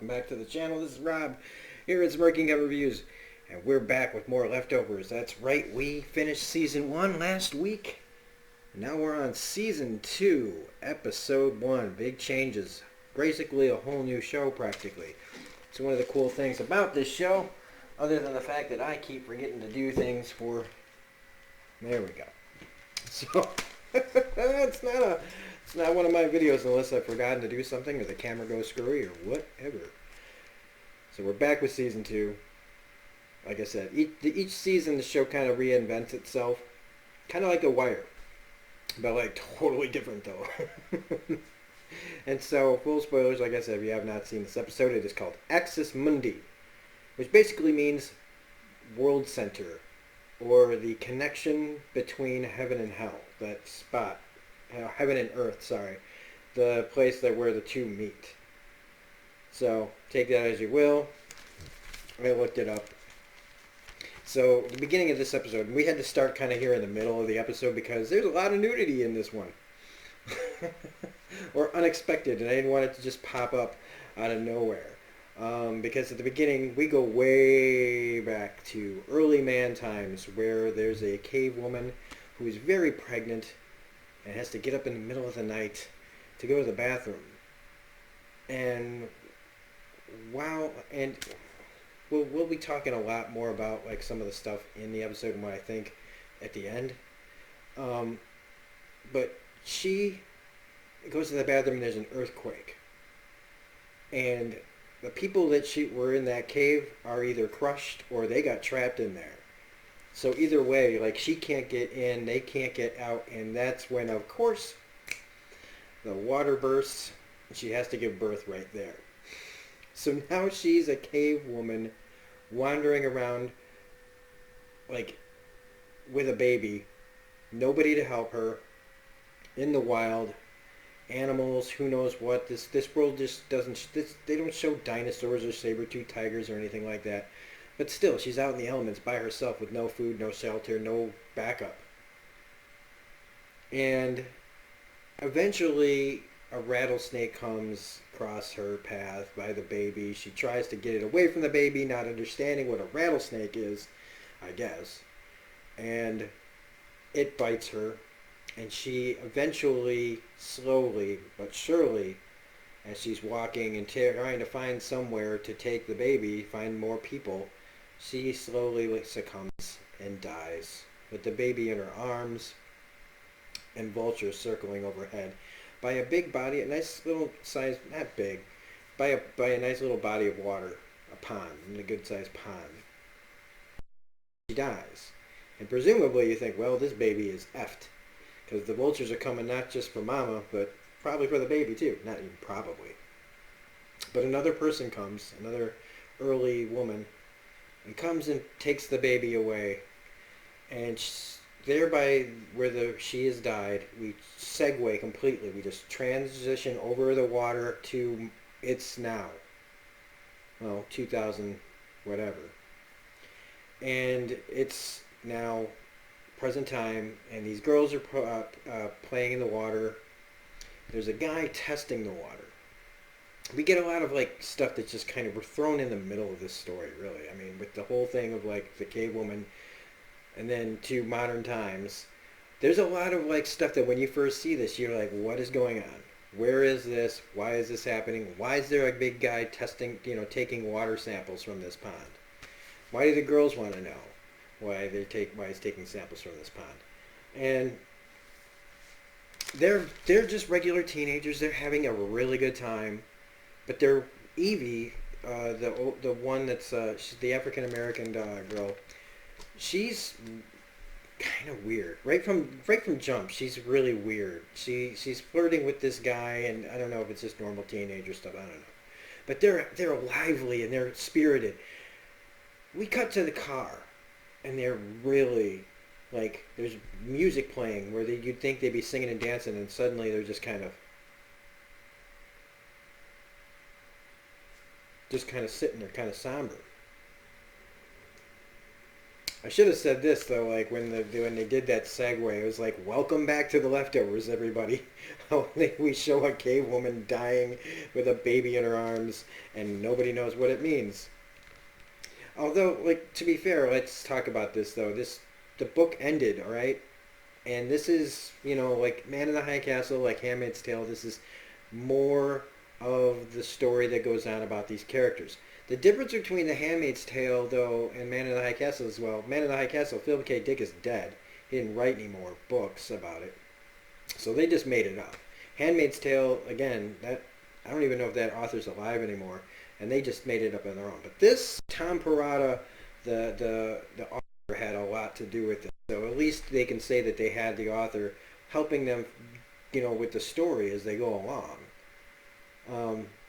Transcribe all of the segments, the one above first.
welcome back to the channel. This is Rob here at Smirking Gun Reviews, and we're back with more leftovers. That's right, we finished Season 1 last week. Now we're on Season 2, Episode 1. Big changes. Basically a whole new show, practically. So one of the cool things about this show, other than the fact that I keep forgetting to do things for... There we go. So, it's not one of my videos unless I've forgotten to do something or the camera goes screwy or whatever. So we're back with Season 2. Like I said, each season the show kind of reinvents itself. Kind of like a Wire. But like totally different though. And so, full spoilers, like I said, if you have not seen this episode, it is called Axis Mundi. Which basically means world center. Or the connection between heaven and hell. That spot. Heaven and earth, sorry. The place where the two meet. So, take that as you will. I looked it up. So, the beginning of this episode, we had to start kind of here in the middle of the episode because there's a lot of nudity in this one. Or unexpected, and I didn't want it to just pop up out of nowhere. Because at the beginning, we go way back to early man times where there's a cave woman who is very pregnant and has to get up in the middle of the night to go to the bathroom. And we'll be talking a lot more about like some of the stuff in the episode and what I think at the end. But she goes to the bathroom and there's an earthquake. And the people that were in that cave are either crushed or they got trapped in there. So either way, like she can't get in, they can't get out, and that's when, of course, the water bursts and she has to give birth right there. So now she's a cave woman wandering around like with a baby, nobody to help her, in the wild. Animals, who knows what. This world just doesn't... they don't show dinosaurs or saber-toothed tigers or anything like that. But still, she's out in the elements by herself with no food, no shelter, no backup. And eventually, a rattlesnake comes across her path by the baby. She tries to get it away from the baby, not understanding what a rattlesnake is, I guess. And it bites her. And she eventually, slowly but surely, as she's walking and trying to find somewhere to take the baby, find more people, she slowly succumbs and dies with the baby in her arms and vultures circling overhead by a big body, a nice little size, not big, by a nice little body of water, a pond, a good sized pond. She dies. And presumably you think, well, this baby is effed. Because the vultures are coming not just for mama, but probably for the baby too. Not even probably. But another person comes, another early woman, and comes and takes the baby away. And thereby, where she has died, we segue completely. We just transition over the water to it's now. Well, 2000 whatever. And it's now present time, and these girls are playing in the water. There's a guy testing the water. We get a lot of like stuff that's just kind of we're thrown in the middle of this story, really. I mean, with the whole thing of like the cave woman, and then to modern times, there's a lot of like stuff that when you first see this, you're like, what is going on? Where is this? Why is this happening? Why is there a big guy testing, taking water samples from this pond? Why do the girls want to know why he's taking samples from this pond? And they're just regular teenagers. They're having a really good time, but they're Evie, the one that's she's the African American girl. She's kind of weird right from jump. She's really weird. She's flirting with this guy, and I don't know if it's just normal teenager stuff. I don't know, but they're lively and they're spirited. We cut to the car. And they're really, like, there's music playing where you'd think they'd be singing and dancing, and suddenly they're just kind of sitting there, kind of somber. I should have said this though, like when they did that segue, it was like, "Welcome back to the leftovers, everybody." Oh, we show a cave woman dying with a baby in her arms, and nobody knows what it means. Although, like to be fair, let's talk about this though. The book ended, all right, and this is like Man in the High Castle, like Handmaid's Tale. This is more of the story that goes on about these characters. The difference between The Handmaid's Tale, though, and Man in the High Castle as well, Man in the High Castle, Philip K. Dick is dead. He didn't write any more books about it. So they just made it up. Handmaid's Tale, again, that I don't even know if that author's alive anymore, and they just made it up on their own. But this, Tom Perrotta, the author, had a lot to do with it. So at least they can say that they had the author helping them, with the story as they go along.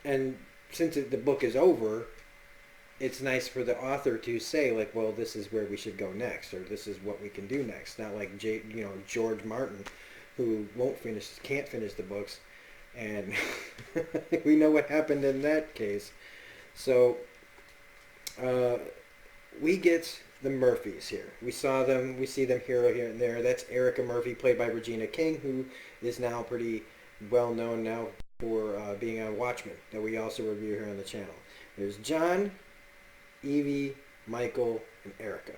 And since the book is over, it's nice for the author to say like, well, this is where we should go next, or this is what we can do next. Not like George Martin, who can't finish the books, and we know what happened in that case. So we get the Murphys here. We see them here and there. That's Erica Murphy, played by Regina King, who is now pretty well known now for being on Watchmen, that we also review here on the channel. There's John, Evie, Michael, and Erica.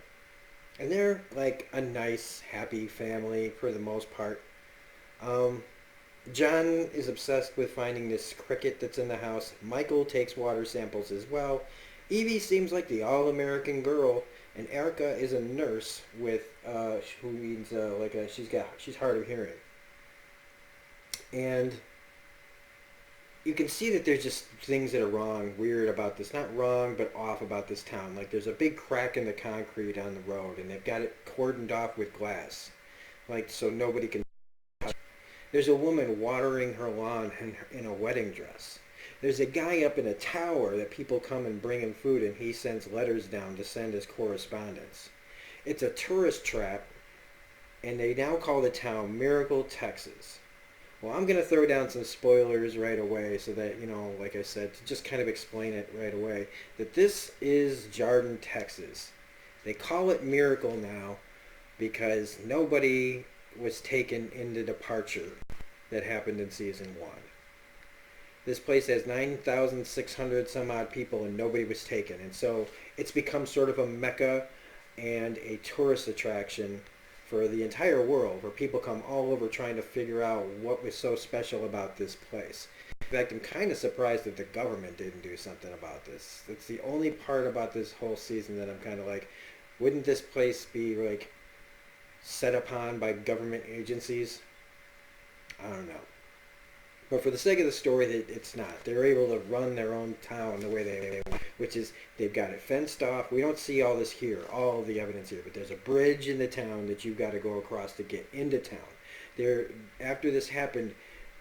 And they're like a nice, happy family for the most part. John is obsessed with finding this cricket that's in the house. Michael takes water samples as well. Evie seems like the all-American girl, and Erica is a nurse with who means she's hard of hearing. And you can see that there's just things that are wrong, weird about this. Not wrong, but off about this town. Like there's a big crack in the concrete on the road, and they've got it cordoned off with glass, like so nobody can. There's a woman watering her lawn in a wedding dress. There's a guy up in a tower that people come and bring him food, and he sends letters down to send as correspondence. It's a tourist trap, and they now call the town Miracle, Texas. Well, I'm going to throw down some spoilers right away so that, like I said, to just kind of explain it right away, that this is Jardin, Texas. They call it Miracle now because nobody was taken in the departure that happened in season 1. This place has 9,600 some odd people and nobody was taken. And so it's become sort of a mecca and a tourist attraction for the entire world, where people come all over trying to figure out what was so special about this place. In fact, I'm kind of surprised that the government didn't do something about this. That's the only part about this whole season that I'm kind of like, wouldn't this place be like set upon by government agencies? I don't know. But for the sake of the story, it's not. They're able to run their own town the way they want, which is they've got it fenced off. We don't see all this here, all of the evidence here, but there's a bridge in the town that you've got to go across to get into town. After this happened,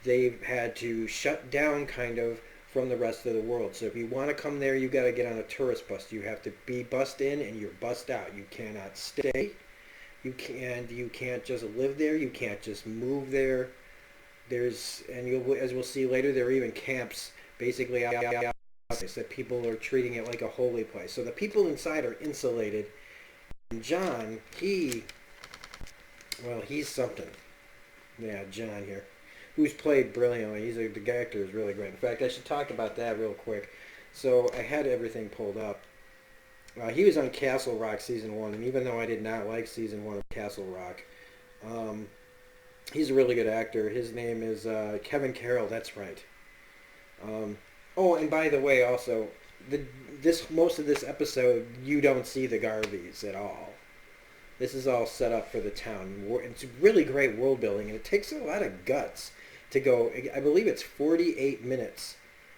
they've had to shut down kind of from the rest of the world. So if you want to come there, you've got to get on a tourist bus. You have to be bussed in and you're bussed out. You cannot stay. You can't just live there. You can't just move there. As we'll see later, there are even camps basically out that people are treating it like a holy place. So the people inside are insulated. And John, he's something. Yeah, John here, who's played brilliantly. The actor is really great. In fact, I should talk about that real quick. So I had everything pulled up. He was on Castle Rock season 1, and even though I did not like season 1 of Castle Rock, he's a really good actor. His name is Kevin Carroll. That's right. And by the way, also, most of this episode, you don't see the Garveys at all. This is all set up for the town. It's really great world building, and it takes a lot of guts to go. I believe it's 48 minutes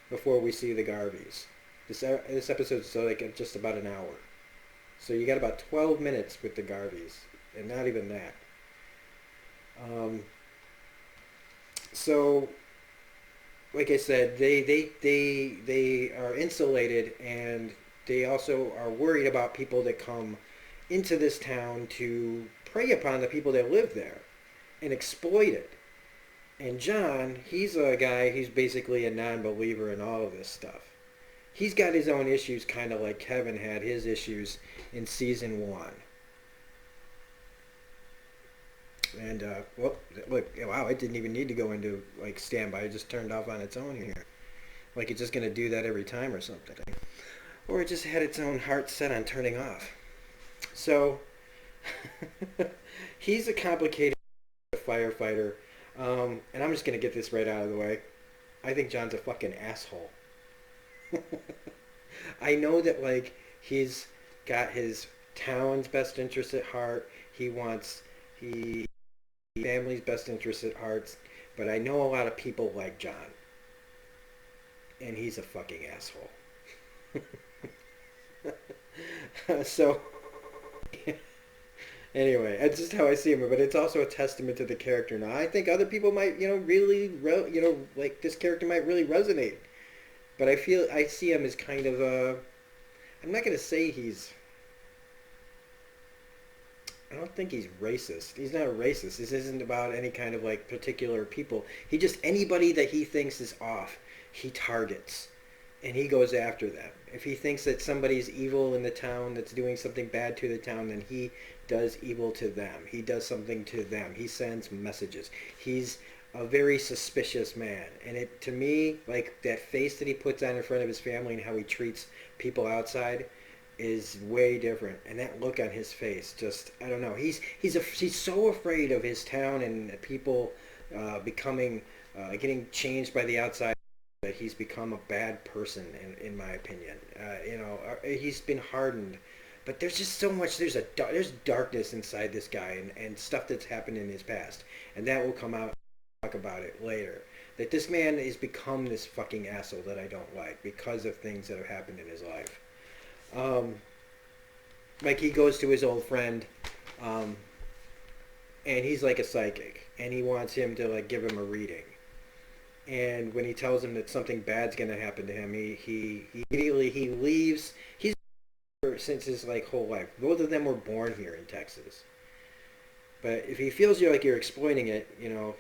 before we see the Garveys. This episode's like just about an hour. So you got about 12 minutes with the Garveys, and not even that. So, like I said, they are insulated, and they also are worried about people that come into this town to prey upon the people that live there and exploit it. And John, he's a guy, he's basically a non-believer in all of this stuff. He's got his own issues, kind of like Kevin had his issues in season 1. And well, look, wow, it didn't even need to go into like standby. It just turned off on its own here. Like it's just gonna do that every time or something. Or it just had its own heart set on turning off. So he's a complicated firefighter, and I'm just gonna get this right out of the way. I think John's a fucking asshole. I know that like he's got his town's best interest at heart. He wants he family's best interest at heart. But I know a lot of people like John, and he's a fucking asshole. So anyway, that's just how I see him. But it's also a testament to the character. Now I think other people might, really, like this character might really resonate. But I see him as kind of a. I'm not gonna say he's. I don't think he's racist. He's not a racist. This isn't about any kind of like particular people. He just anybody that he thinks is off, he targets, and he goes after them. If he thinks that somebody's evil in the town that's doing something bad to the town, then he does evil to them. He does something to them. He sends messages. He's a very suspicious man, and it to me like that face that he puts on in front of his family and how he treats people outside is way different, and that look on his face, just I don't know. He's so afraid of his town and people becoming getting changed by the outside that he's become a bad person, in my opinion. He's been hardened, but there's just so much. There's darkness inside this guy, and stuff that's happened in his past, and that will come out. Talk about it later. That this man has become this fucking asshole that I don't like because of things that have happened in his life. Like he goes to his old friend, and he's like a psychic, and he wants him to like give him a reading. And when he tells him that something bad's gonna happen to him, he immediately he leaves. He's since his like whole life. Both of them were born here in Texas. But if he feels like you're exploiting it,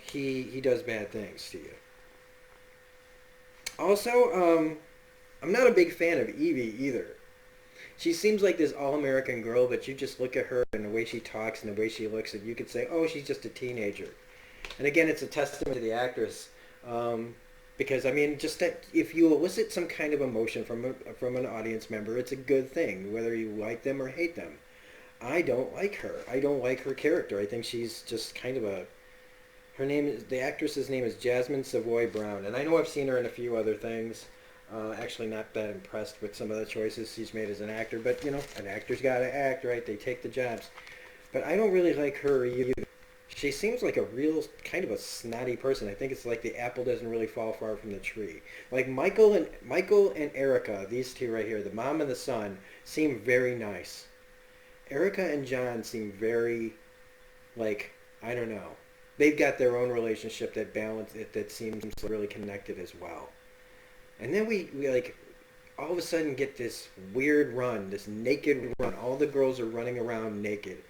he does bad things to you. Also, I'm not a big fan of Evie either. She seems like this all-American girl, but you just look at her and the way she talks and the way she looks, and you could say, oh, she's just a teenager. And again, it's a testament to the actress, because I mean, just that if you elicit some kind of emotion from an audience member, it's a good thing, whether you like them or hate them. I don't like her. I don't like her character. I think she's just kind of a. The actress's name is Jasmine Savoy Brown, and I know I've seen her in a few other things. Actually, not that impressed with some of the choices she's made as an actor, but an actor's got to act, right? They take the jobs. But I don't really like her either. She seems like a real kind of a snotty person. I think it's like the apple doesn't really fall far from the tree. Like Michael and Erica, these two right here, the mom and the son, seem very nice. Erica and John seem very, like, I don't know. They've got their own relationship that seems really connected as well. And then we like all of a sudden get this weird run, this naked run. All the girls are running around naked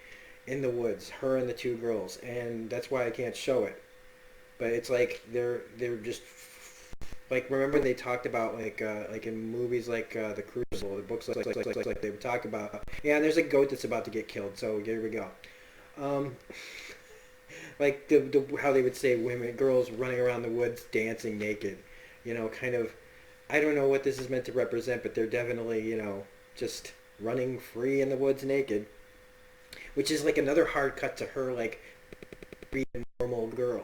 in the woods, her and the two girls, and that's why I can't show it. But it's like they're just like, remember they talked about like in movies like The Crucible, the books like they would talk about. Yeah, and there's a goat that's about to get killed. So here we go. Like how they would say girls running around the woods dancing naked, kind of. I don't know what this is meant to represent, but they're definitely, just running free in the woods naked, which is like another hard cut to her, like being a normal girl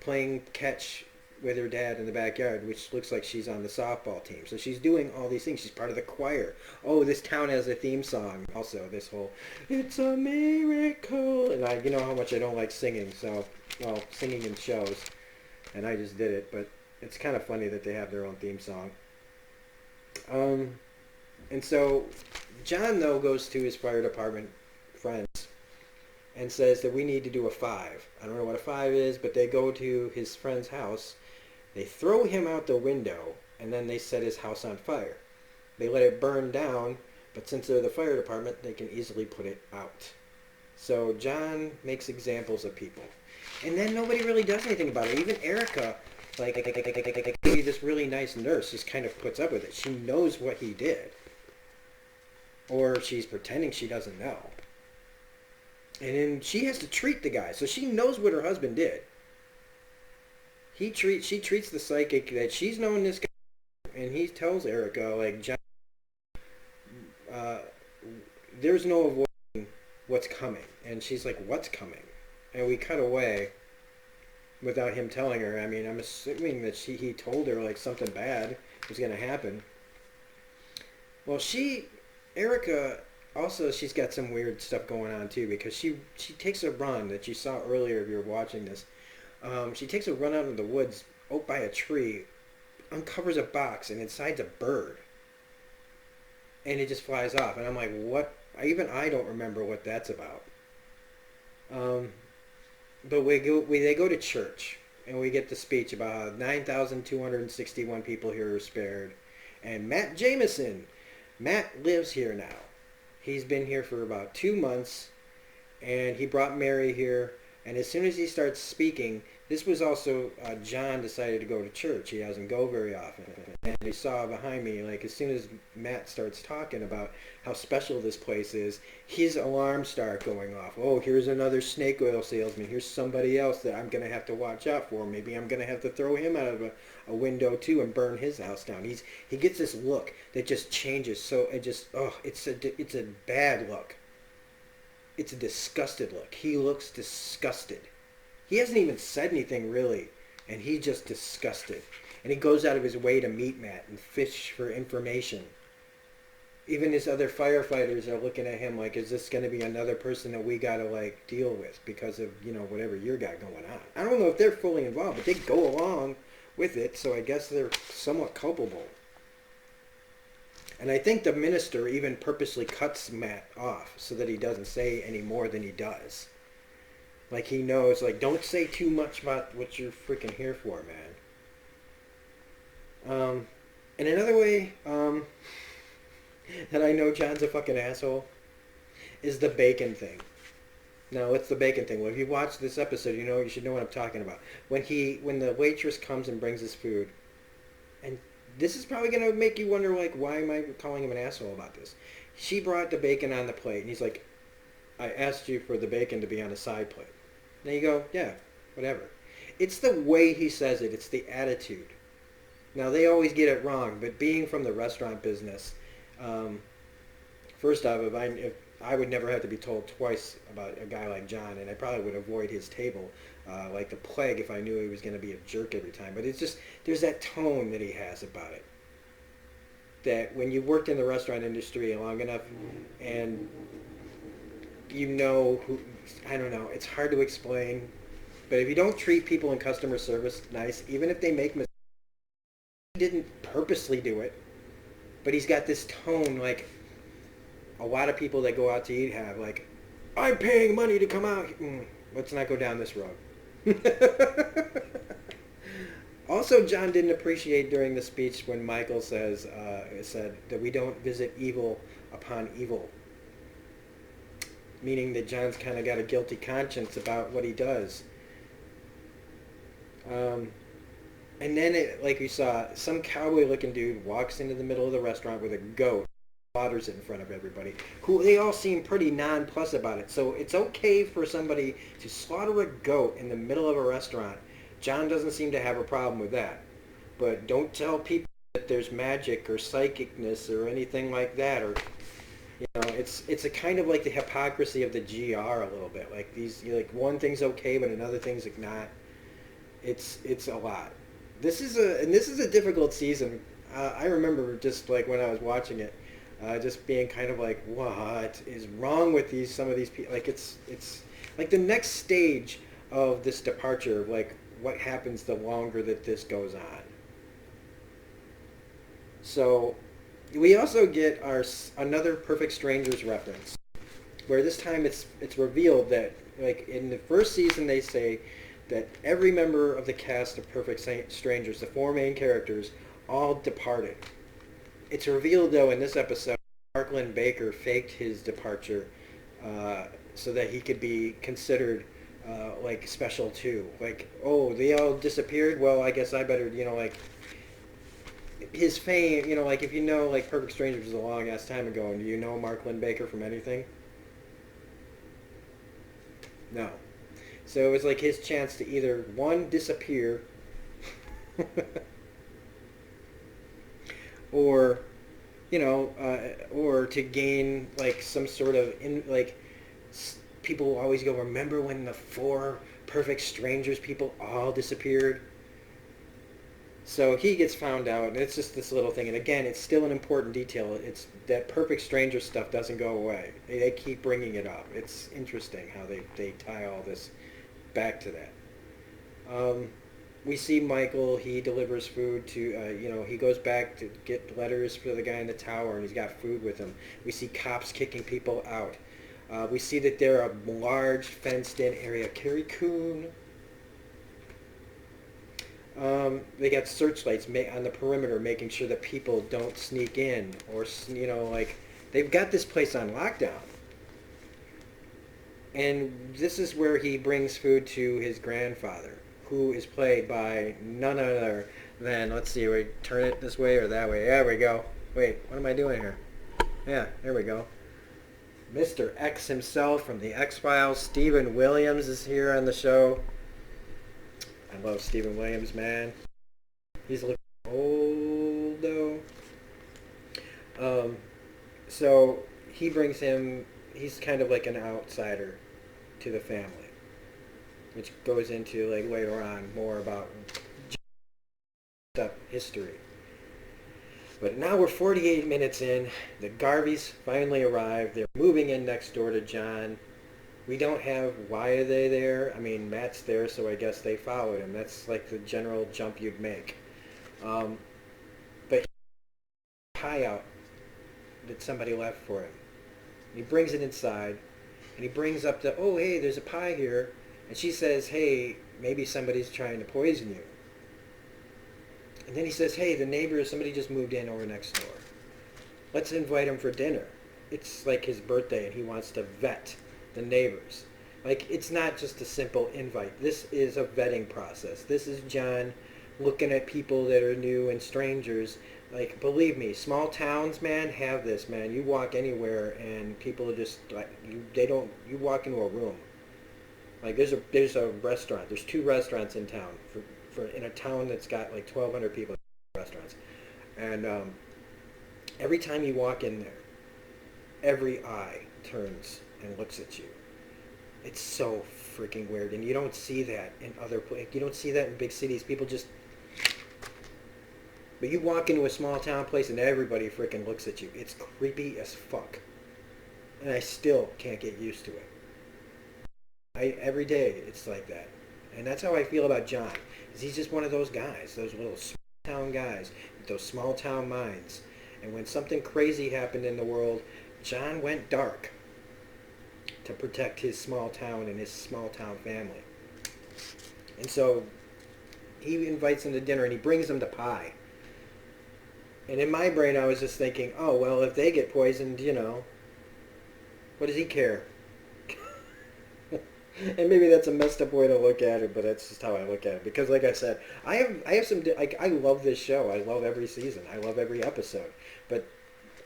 playing catch with her dad in the backyard, which looks like she's on the softball team. So she's doing all these things. She's part of the choir. Oh, this town has a theme song. Also, this whole "It's a Miracle," and you know how much I don't like singing. So, well, singing in shows, and I just did it, but. It's kind of funny that they have their own theme song. And so John, though, goes to his fire department friends and says that we need to do a 5. I don't know what a 5 is, but they go to his friend's house. They throw him out the window, and then they set his house on fire. They let it burn down, but since they're the fire department, they can easily put it out. So John makes examples of people. And then nobody really does anything about it. Even Erica... Like this really nice nurse just kind of puts up with it. She knows what he did. Or she's pretending she doesn't know. And then she has to treat the guy, so she knows what her husband did. She treats the psychic that she's known this guy, and he tells Erica like, John, uh, there's no avoiding what's coming, and she's like, what's coming? And we cut away without him telling her. I mean, I'm assuming that he told her like something bad was gonna happen. Well, Erica, also she's got some weird stuff going on too because she takes a run that you saw earlier if you were watching this. She takes a run out of the woods, out by a tree, uncovers a box, and inside's a bird, and it just flies off. And I'm like, what? Even I don't remember what that's about. Um, but they go to church, and we get the speech about how 9,261 people here are spared, and Matt lives here now. He's been here for about 2 months, and he brought Mary here. And as soon as he starts speaking, this was also John decided to go to church. He doesn't go very often. And you saw behind me, like as soon as Matt starts talking about how special this place is, his alarms start going off. Oh, here's another snake oil salesman. Here's somebody else that I'm going to have to watch out for. Maybe I'm going to have to throw him out of a window too and burn his house down. He gets this look that just changes. So it's a bad look. It's a disgusted look. He looks disgusted. He hasn't even said anything really, and he's just disgusted. And he goes out of his way to meet Matt and fish for information. Even his other firefighters are looking at him like, is this going to be another person that we got to like deal with because of, whatever you got going on? I don't know if they're fully involved, but they go along with it, so I guess they're somewhat culpable. And I think the minister even purposely cuts Matt off so that he doesn't say any more than he does. Like he knows, like, don't say too much about what you're freaking here for, man. And another way that I know John's a fucking asshole is the bacon thing. Now, what's the bacon thing? Well, if you watch this episode, you should know what I'm talking about. When the waitress comes and brings his food, and this is probably going to make you wonder, like, why am I calling him an asshole about this? She brought the bacon on the plate, and he's like, I asked you for the bacon to be on a side plate. And you go, yeah, whatever. It's the way he says it. It's the attitude. Now, they always get it wrong, but being from the restaurant business, first off, if I would never have to be told twice about a guy like John, and I probably would avoid his table like the plague if I knew he was going to be a jerk every time. But it's just, there's that tone that he has about it. That when you worked in the restaurant industry long enough and I don't know, it's hard to explain. But if you don't treat people in customer service nice, even if they make mistakes, he didn't purposely do it. But he's got this tone like a lot of people that go out to eat have, like, I'm paying money to come out. Let's not go down this road. Also, John didn't appreciate during the speech when Michael said that we don't visit evil upon evil, meaning that John's kind of got a guilty conscience about what he does. And then, like we saw, some cowboy-looking dude walks into the middle of the restaurant with a goat, slaughters it in front of everybody. Who they all seem pretty nonplussed about it. So it's okay for somebody to slaughter a goat in the middle of a restaurant. John doesn't seem to have a problem with that. But don't tell people that there's magic or psychicness or anything like that. Or it's a kind of like the hypocrisy of the GR a little bit. Like one thing's okay, but another thing's like not. It's a lot. This is a difficult season. I remember just like when I was watching it, just being kind of like, what is wrong with some of these people? Like it's like the next stage of this departure of like what happens the longer that this goes on. So we also get another Perfect Strangers reference, where this time it's revealed that, like in the first season, they say that every member of the cast of Perfect Strangers, the four main characters, all departed. It's revealed, though, in this episode, Marklin Baker faked his departure so that he could be considered like special too. Like, oh, they all disappeared? Well, I guess I better, like, his fame, like if like Perfect Strangers was a long ass time ago, and do you know Marklin Baker from anything? No. So it was like his chance to either one disappear or or to gain like some sort of people always go, remember when the four perfect strangers people all disappeared? So he gets found out, and it's just this little thing. And again, it's still an important detail. It's that perfect stranger stuff doesn't go away. They keep bringing it up. It's interesting how they tie all this back to that. Um, we see Michael. He delivers food to, he goes back to get letters for the guy in the tower, and he's got food with him. We see cops kicking people out. We see that they're a large fenced-in area. Carrie Coon. They got searchlights on the perimeter, making sure that people don't sneak in, or they've got this place on lockdown. And this is where he brings food to his grandfather, who is played by none other than, let's see, we turn it this way or that way. There we go. Wait, what am I doing here? Yeah, there we go. Mr. X himself from the X-Files, Stephen Williams, is here on the show. I love Stephen Williams, man. He's looking old, though. Um, so he brings him, he's kind of like an outsider to the family, which goes into like later on more about history. But now we're 48 minutes in. The Garveys finally arrive. They're moving in next door to John. We don't have why are they there. I mean, Matt's there, so I guess they followed him. That's like the general jump you'd make. Um, but pie out that somebody left for him. And he brings it inside, and he brings up the, oh, hey, there's a pie here. And she says, hey, maybe somebody's trying to poison you. And then he says, hey, the neighbor, somebody just moved in over next door. Let's invite him for dinner. It's like his birthday, and he wants to vet the neighbors. Like, it's not just a simple invite. This is a vetting process. This is John looking at people that are new and strangers. Like, believe me, small towns, man, have this, man. You walk anywhere, and people are just, like, you walk into a room. Like, there's a restaurant. There's two restaurants in town for in a town that's got like 1,200 people. Restaurants, and every time you walk in there, every eye turns and looks at you. It's so freaking weird, and you don't see that in other places. You don't see that in big cities. People just. But you walk into a small town place and everybody freaking looks at you. It's creepy as fuck, and I still can't get used to it. Every day it's like that, and that's how I feel about John. Is he's just one of those guys, those little small town guys with those small town minds. And when something crazy happened in the world, John went dark to protect his small town and his small town family. And so he invites them to dinner and he brings them to pie. And in my brain I was just thinking, oh, well, if they get poisoned, what does he care? And maybe that's a messed up way to look at it, but that's just how I look at it. Because, like I said, I have some like I love this show. I love every season. I love every episode. But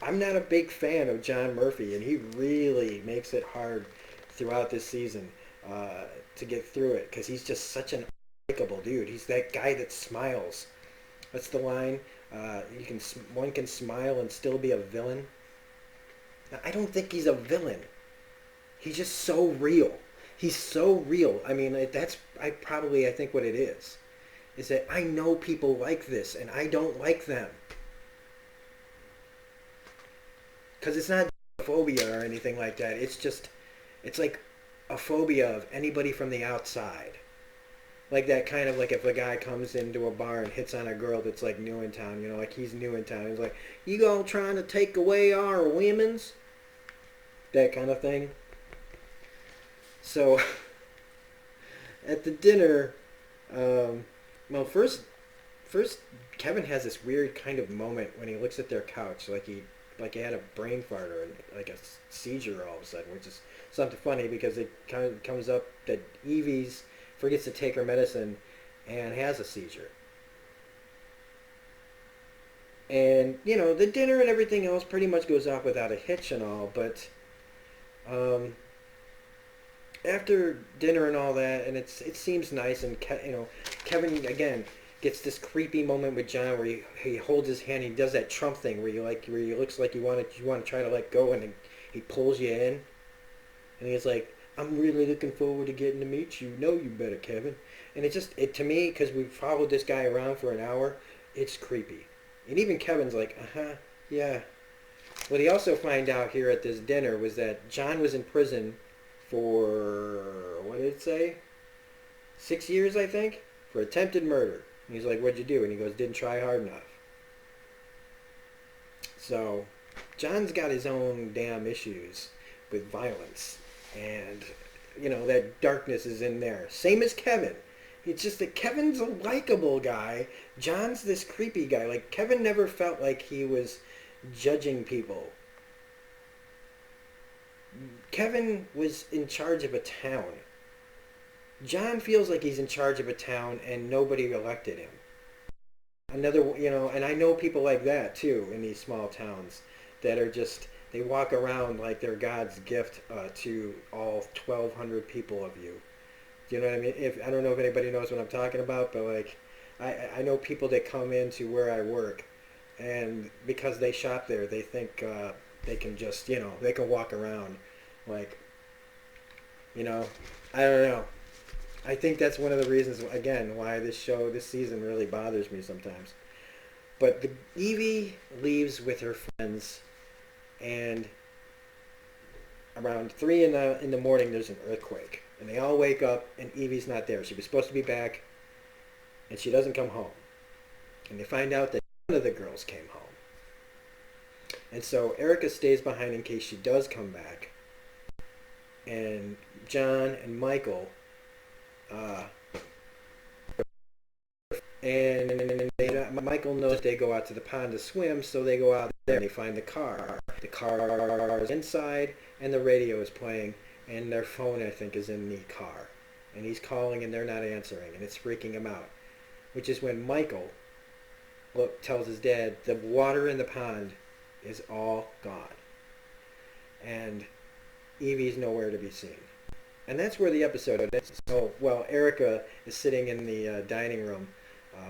I'm not a big fan of John Murphy, and he really makes it hard throughout this season to get through it because he's just such an unlikable dude. He's that guy that smiles. That's the line. One can smile and still be a villain. Now, I don't think he's a villain. He's just so real. He's so real. I mean, that's I think what it is that I know people like this and I don't like them. Because it's not phobia or anything like that. It's like a phobia of anybody from the outside. Like that kind of like if a guy comes into a bar and hits on a girl that's like new in town, like he's new in town. He's like, you all trying to take away our women's? That kind of thing. So, at the dinner, well, first Kevin has this weird kind of moment when he looks at their couch, like he had a brain fart or like a seizure all of a sudden, which is something funny because it kind of comes up that Evie's forgets to take her medicine and has a seizure. And, the dinner and everything else pretty much goes off without a hitch and all, but after dinner and all that, and it seems nice, and Kevin again gets this creepy moment with John where he holds his hand. And he does that Trump thing where he looks like you want to try to let go, and he pulls you in, and he's like, "I'm really looking forward to getting to meet you. No, you better, Kevin." And it to me, because we followed this guy around for an hour, it's creepy. And even Kevin's like, yeah. What he also find out here at this dinner was that John was in prison for, what did it say? 6 years, I think, for attempted murder. And he's like, "What'd you do?" And he goes, "Didn't try hard enough." So, John's got his own damn issues with violence. And, that darkness is in there. Same as Kevin. It's just that Kevin's a likable guy. John's this creepy guy. Like, Kevin never felt like he was judging people. Kevin was in charge of a town. John feels like he's in charge of a town and nobody elected him. And I know people like that too in these small towns that are just, they walk around like they're God's gift to all 1,200 people of you. Do you know what I mean? I don't know if anybody knows what I'm talking about, but like, I know people that come into where I work, and because they shop there, they think they can just, they can walk around like, you know, I don't know. I think that's one of the reasons, again, why this season really bothers me sometimes. But Evie leaves with her friends, and around 3 in the morning, there's an earthquake. And they all wake up, and Evie's not there. She was supposed to be back, and she doesn't come home. And they find out that none of the girls came home. And so Erica stays behind in case she does come back. And John and Michael, uh, Michael knows they go out to the pond to swim, so they go out there and they find the car. The car is inside, and the radio is playing, and their phone, I think, is in the car. And he's calling, and they're not answering, and it's freaking him out. Which is when Michael tells his dad the water in the pond is all gone. And Evie's nowhere to be seen. And that's where the episode ends. So, Erica is sitting in the dining room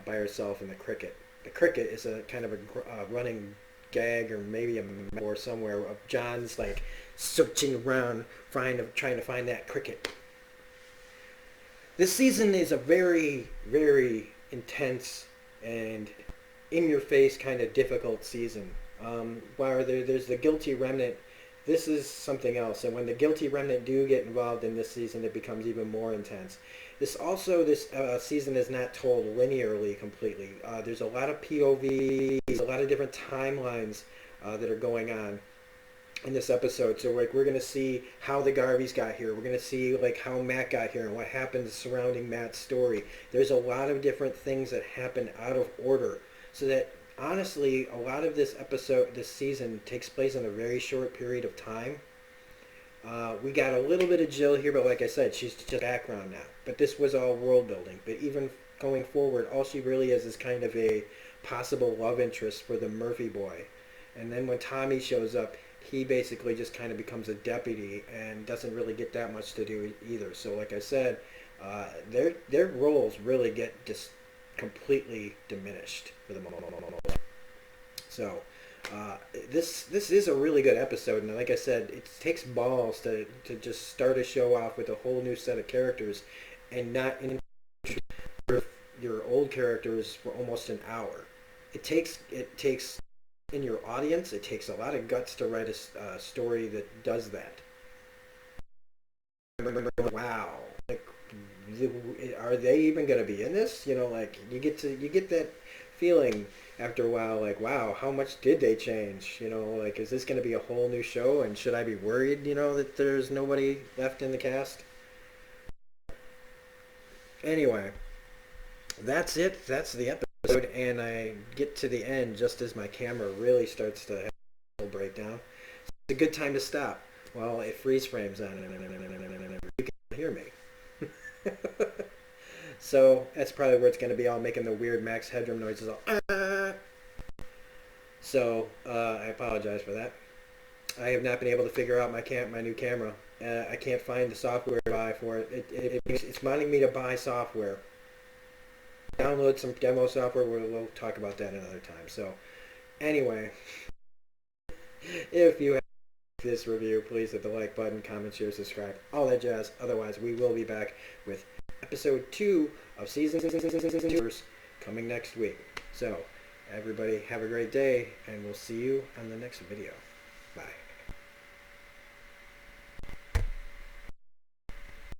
by herself in the cricket. The cricket is a kind of a running gag, or maybe a metaphor somewhere of John's like searching around trying to find that cricket. This season is a very, very intense and in-your-face kind of difficult season. While there's the guilty remnant, this is something else. And when the guilty remnant do get involved in this season, it becomes even more intense. This season is not told linearly completely. There's a lot of POVs, a lot of different timelines that are going on in this episode. So like we're going to see how the Garveys got here. We're going to see like how Matt got here and what happened surrounding Matt's story. There's a lot of different things that happen out of order. So that honestly, a lot of this season takes place in a very short period of time. We got a little bit of Jill here, but like I said, she's just background now. But this was all world building. But even going forward, all she really is kind of a possible love interest for the Murphy boy. And then when Tommy shows up, he basically just kind of becomes a deputy and doesn't really get that much to do either. So like I said, their roles really get just completely diminished for the moment. So this is a really good episode, and like I said, it takes balls to just start a show off with a whole new set of characters, and not introduce your old characters for almost an hour. It takes in your audience, it takes a lot of guts to write a story that does that. Wow, like, are they even going to be in this? Like you get that feeling after a while, like, wow, how much did they change? Like, is this going to be a whole new show? And should I be worried, that there's nobody left in the cast? Anyway, that's it. That's the episode, and I get to the end just as my camera really starts to have a breakdown. It's a good time to stop. Well, it freeze frames on it. You can hear me. So that's probably where it's going to be all making the weird Max Headroom noises. So I apologize for that. I have not been able to figure out my new camera. I can't find the software to buy for it. It's wanting me to buy software. Download some demo software. We'll talk about that another time. So anyway, if you have this review, please hit the like button, comment, share, subscribe, all that jazz. Otherwise, we will be back with episode 2 of season 2 coming next week. So everybody have a great day, and we'll see you on the next video. Bye.